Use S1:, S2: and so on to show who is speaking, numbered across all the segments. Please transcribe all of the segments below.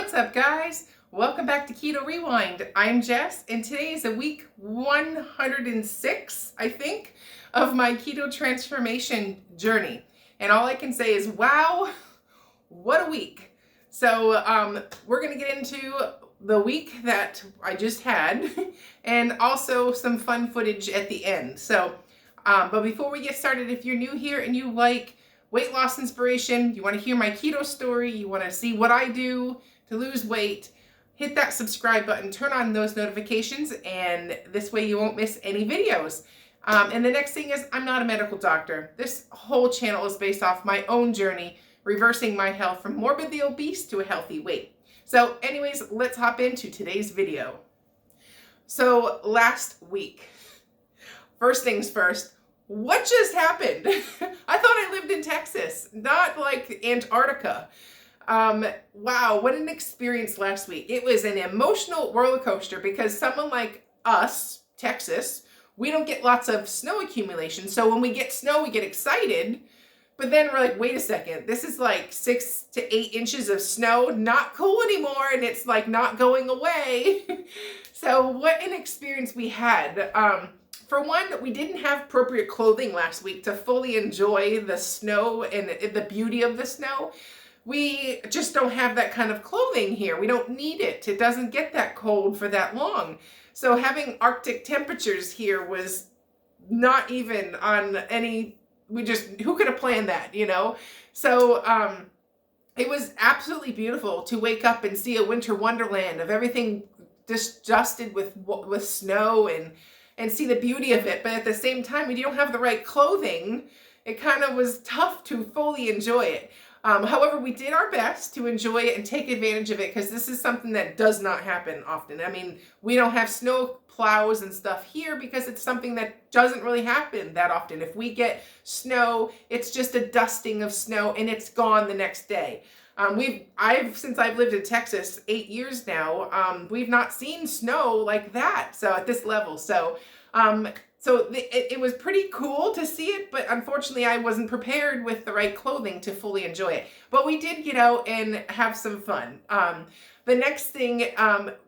S1: What's up, guys? Welcome back to Keto Rewind. I'm Jess, and today is a week 106, I think, of my keto transformation journey. And all I can say is, wow, what a week. So we're going to get into the week that I just had and also some fun footage at the end. So, but before we get started, if you're new here and you like weight loss inspiration, you want to hear my keto story, you want to see what I do to lose weight, hit that subscribe button, turn on those notifications, and this way you won't miss any videos. And the next thing is, I'm not a medical doctor. This whole channel is based off my own journey, reversing my health from morbidly obese to a healthy weight. So anyways, let's hop into today's video. So last week, first things first, what just happened? I thought I lived in Texas, not like Antarctica. Wow, what an experience last week. It was an emotional roller coaster because someone like us, Texas, we don't get lots of snow accumulation. So when we get snow, we get excited. But then we're like, wait a second, this is like 6 to 8 inches of snow, not cool anymore, and it's like not going away. So what an experience we had. For one, we didn't have appropriate clothing last week to fully enjoy the snow and the beauty of the snow. We just don't have that kind of clothing here. We don't need it. It doesn't get that cold for that long. So having Arctic temperatures here was not even on any, who could have planned that, you know? So it was absolutely beautiful to wake up and see a winter wonderland of everything just dusted with snow and see the beauty of it. But at the same time, when you don't have the right clothing, it kind of was tough to fully enjoy it. However, we did our best to enjoy it and take advantage of it because this is something that does not happen often. I mean, we don't have snow plows and stuff here because it's something that doesn't really happen that often. If we get snow, it's just a dusting of snow and it's gone the next day. Since I've lived in Texas 8 years now, we've not seen snow like that. So at this level, it was pretty cool to see it, but unfortunately I wasn't prepared with the right clothing to fully enjoy it. But we did get out and have some fun. The next thing,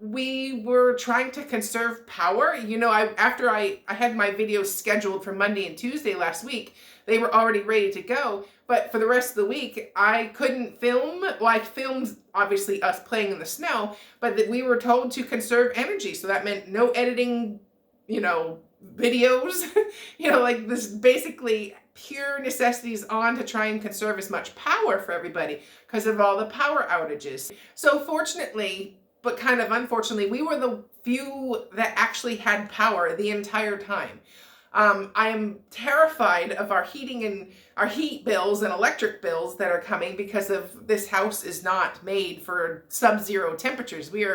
S1: we were trying to conserve power. You know, after I had my videos scheduled for Monday and Tuesday last week, they were already ready to go. But for the rest of the week, I couldn't film. Well, I filmed, obviously, us playing in the snow, but that we were told to conserve energy. So that meant no editing, videos, like this basically pure necessities on to try and conserve as much power for everybody because of all the power outages. So fortunately, but kind of unfortunately, we were the few that actually had power the entire time. I am terrified of our heat bills and electric bills that are coming because of this house is not made for sub-zero temperatures. We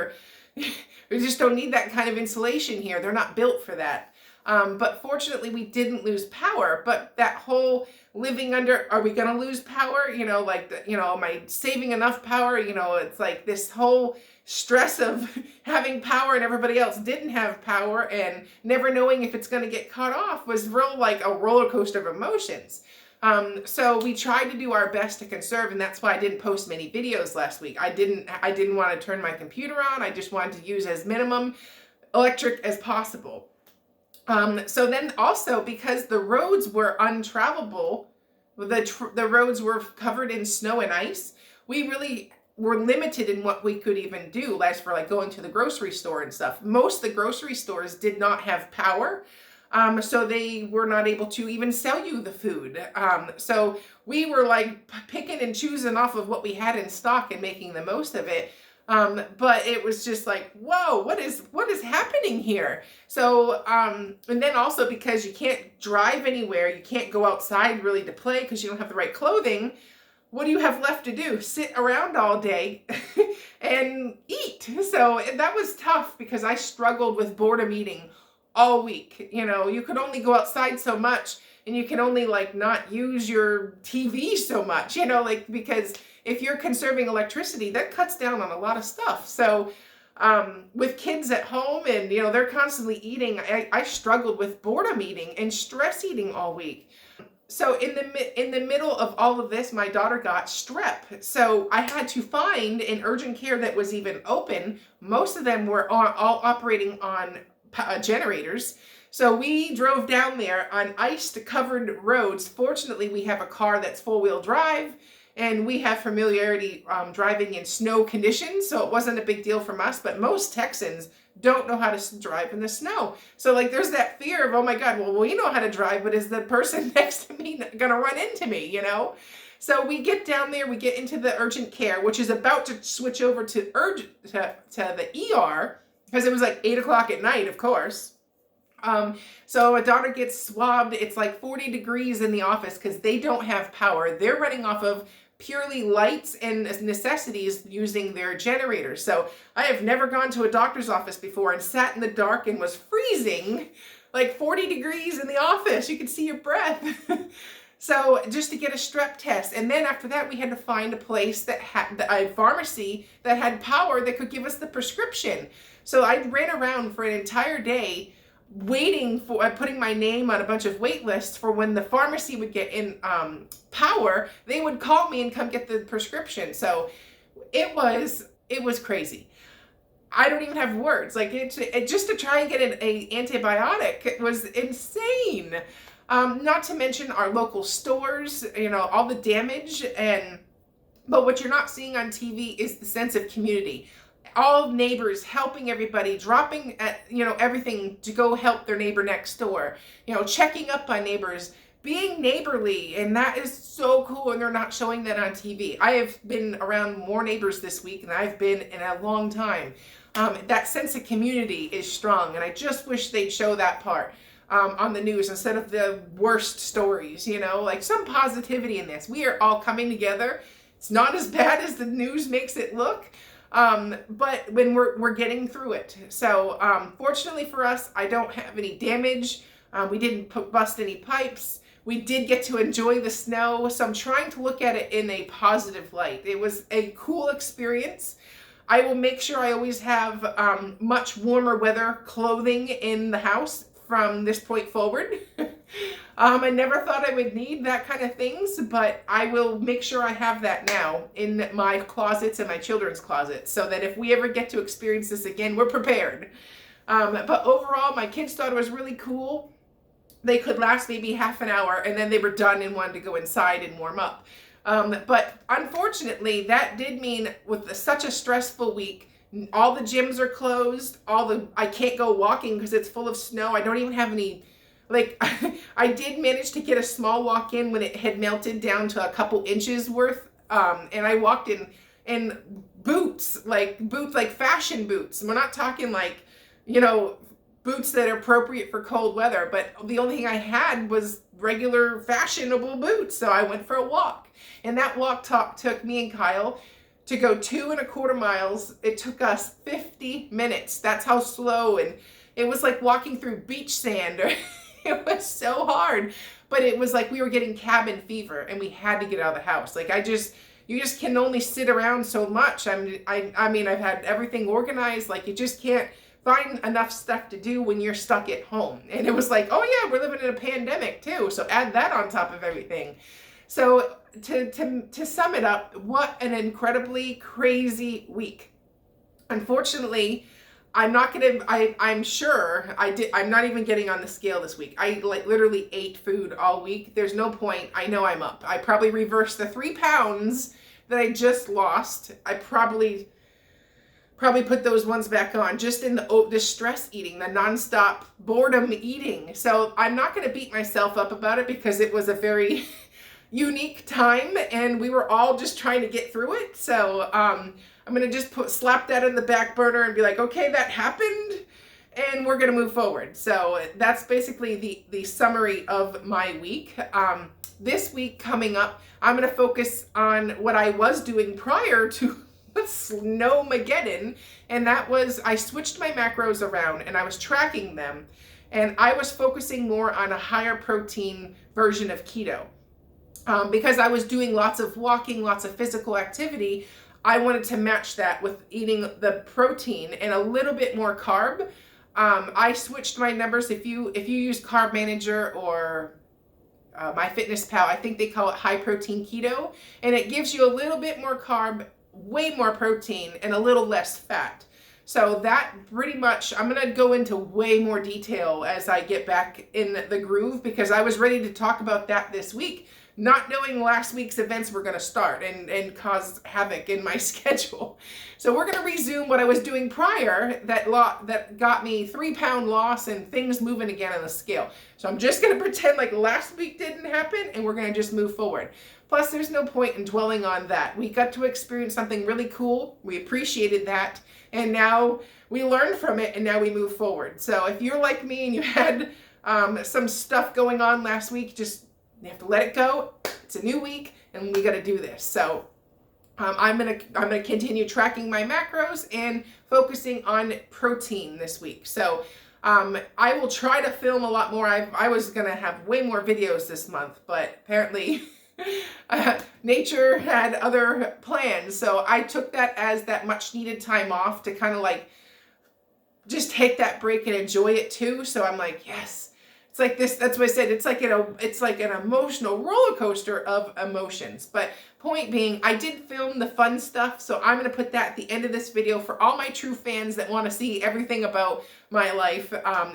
S1: just don't need that kind of insulation here. They're not built for that. But fortunately we didn't lose power, but that whole living under, are we going to lose power? Am I saving enough power? It's like this whole stress of having power and everybody else didn't have power and never knowing if it's going to get cut off was like a roller coaster of emotions. So we tried to do our best to conserve, and that's why I didn't post many videos last week. I didn't want to turn my computer on. I just wanted to use as minimum electric as possible. So then also because the roads were untravelable, the roads were covered in snow and ice, we really were limited in what we could even do, as for like going to the grocery store and stuff. Most of the grocery stores did not have power, so they were not able to even sell you the food. So we were like picking and choosing off of what we had in stock and making the most of it. But it was just like, whoa, what is happening here? So, and then also because you can't drive anywhere, you can't go outside really to play because you don't have the right clothing. What do you have left to do? Sit around all day and eat. So that was tough because I struggled with boredom eating all week. You could only go outside so much and you can only not use your TV so much, because if you're conserving electricity, that cuts down on a lot of stuff. So with kids at home and, they're constantly eating, I struggled with boredom eating and stress eating all week. So in the middle of all of this, my daughter got strep. So I had to find an urgent care that was even open. Most of them were all operating on generators. So we drove down there on ice-covered roads. Fortunately, we have a car that's four-wheel drive, and we have familiarity driving in snow conditions, so it wasn't a big deal from us. But most Texans don't know how to drive in the snow. So like there's that fear of, oh my God, well, we know how to drive, but is the person next to me gonna run into me, you know? So we get down there, we get into the urgent care, which is about to switch over to the ER, because it was like 8 o'clock at night, of course. So a daughter gets swabbed. It's like 40 degrees in the office because they don't have power. They're running off of purely lights and necessities using their generators. So I have never gone to a doctor's office before and sat in the dark and was freezing, like 40 degrees in the office. You could see your breath. So just to get a strep test. And then after that, we had to find a place that had a pharmacy that had power that could give us the prescription. So I ran around for an entire day waiting for putting my name on a bunch of wait lists for when the pharmacy would get in power. They would call me and come get the prescription. So it was crazy. I don't even have words. Like it just to try and get an antibiotic, it was insane. Not to mention our local stores, you know, all the damage. But what you're not seeing on TV is the sense of community. All neighbors helping everybody, dropping everything to go help their neighbor next door, checking up on neighbors, being neighborly. And that is so cool. And they're not showing that on TV. I have been around more neighbors this week than I've been in a long time. That sense of community is strong. And I just wish they'd show that part on the news instead of the worst stories, like some positivity in this. We are all coming together. It's not as bad as the news makes it look. But when we're getting through it. So, fortunately for us, I don't have any damage. We didn't bust any pipes. We did get to enjoy the snow. So I'm trying to look at it in a positive light. It was a cool experience. I will make sure I always have, much warmer weather clothing in the house from this point forward. I never thought I would need that kind of things, but I will make sure I have that now in my closets and my children's closets so that if we ever get to experience this again, we're prepared. But overall, my kids thought it was really cool. They could last maybe half an hour and then they were done and wanted to go inside and warm up. But unfortunately, that did mean with such a stressful week, all the gyms are closed. I can't go walking because it's full of snow. I don't even have any, I did manage to get a small walk in when it had melted down to a couple inches worth. And I walked in boots, like fashion boots. We're not talking boots that are appropriate for cold weather, but the only thing I had was regular fashionable boots. So I went for a walk, and that walk took me and Kyle to go 2.25 miles. It took us 50 minutes. That's how slow. And it was like walking through beach sand. It was so hard, but it was like we were getting cabin fever and we had to get out of the house. You just can only sit around so much. I mean, I've had everything organized. You just can't find enough stuff to do when you're stuck at home. And it was like, oh yeah, we're living in a pandemic too. So add that on top of everything. So to sum it up, what an incredibly crazy week. Unfortunately, I'm not even getting on the scale this week. I literally ate food all week. There's no point. I know I'm up. I probably reversed the 3 pounds that I just lost. I probably put those ones back on just in the stress eating, the nonstop boredom eating. So I'm not going to beat myself up about it because it was a very unique time and we were all just trying to get through it. So I'm going to just slap that in the back burner and be like, okay, that happened and we're going to move forward. So that's basically the summary of my week. This week coming up, I'm going to focus on what I was doing prior to Snowmageddon, and that was I switched my macros around and I was tracking them, and I was focusing more on a higher protein version of keto. Because I was doing lots of walking, lots of physical activity, I wanted to match that with eating the protein and a little bit more carb. I switched my numbers. If you use Carb Manager or MyFitnessPal. I think they call it high protein keto, and it gives you a little bit more carb, way more protein, and a little less fat. So that pretty much, I'm going to go into way more detail as I get back in the groove, because I was ready to talk about that this week, not knowing last week's events were going to start and cause havoc in my schedule. So we're going to resume what I was doing prior that got me 3-pound loss and things moving again on the scale. So I'm just going to pretend like last week didn't happen, and we're going to just move forward. Plus, there's no point in dwelling on that. We got to experience something really cool. We appreciated that. And now we learned from it, and now we move forward. So if you're like me and you had some stuff going on last week, you have to let it go. It's a new week, and we got to do this. So I'm gonna continue tracking my macros and focusing on protein this week. So I will try to film a lot more. I was gonna have way more videos this month, but apparently nature had other plans. So I took that as that much needed time off to kind of like just take that break and enjoy it too. So I'm like, yes. It's like this, that's what I said, it's like an emotional roller coaster of emotions. But point being, I did film the fun stuff, so I'm going to put that at the end of this video for all my true fans that want to see everything about my life.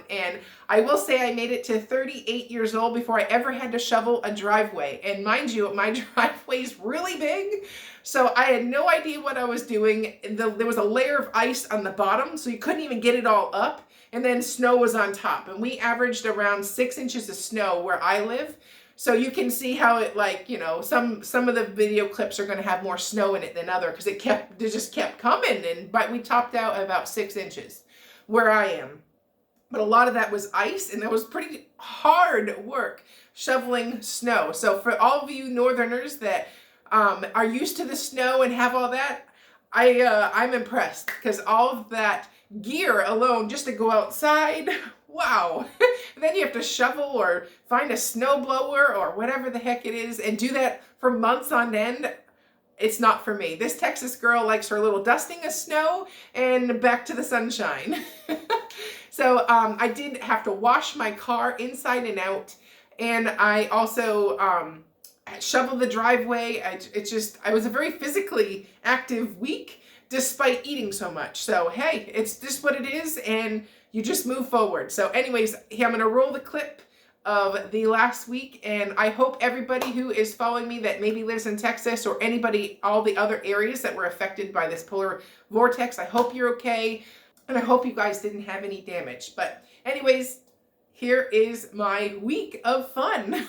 S1: And I will say I made it to 38 years old before I ever had to shovel a driveway. And mind you, my driveway is really big, so I had no idea what I was doing. There was a layer of ice on the bottom, so you couldn't even get it all up. And then snow was on top, and we averaged around 6 inches of snow where I live. So you can see how it, like, you know, some of the video clips are going to have more snow in it than other, because it just kept coming. But we topped out at about 6 inches where I am. But a lot of that was ice, and that was pretty hard work shoveling snow. So for all of you northerners that are used to the snow and have all that, I'm impressed, because all of that gear alone just to go outside, wow. And then you have to shovel or find a snow blower or whatever the heck it is and do that for months on end. It's not for me. This Texas girl likes her little dusting of snow and back to the sunshine. So I did have to wash my car inside and out, and I also shoveled the driveway. I was a very physically active week, despite eating so much. So, hey, it's just what it is, and you just move forward. So anyways, I'm going to roll the clip of the last week, and I hope everybody who is following me that maybe lives in Texas, or anybody, all the other areas that were affected by this polar vortex, I hope you're okay, and I hope you guys didn't have any damage. But anyways, here is my week of fun.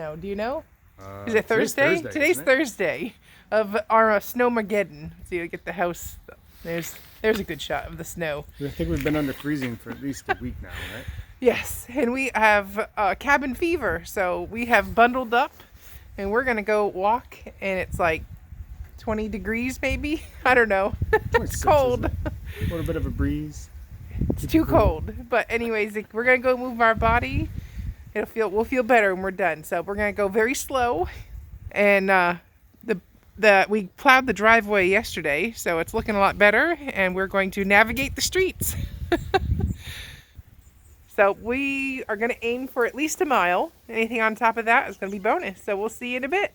S1: snow? Do you know? Is it Thursday?
S2: Today's
S1: Today's Thursday of our Snowmageddon. So you get the house. There's a good shot of the snow.
S2: I think we've been under freezing for at least a week now, right?
S1: Yes, and we have cabin fever, so we have bundled up, and we're gonna go walk, and it's like 20 degrees maybe. I don't know. It's cold.
S2: A little bit of a breeze.
S1: It's too cold. But anyways, we're gonna go move our body. We'll feel better when we're done. So we're gonna go very slow, and we plowed the driveway yesterday, so it's looking a lot better, and we're going to navigate the streets. So we are going to aim for at least a mile. Anything on top of that is going to be bonus. So we'll see you in a bit.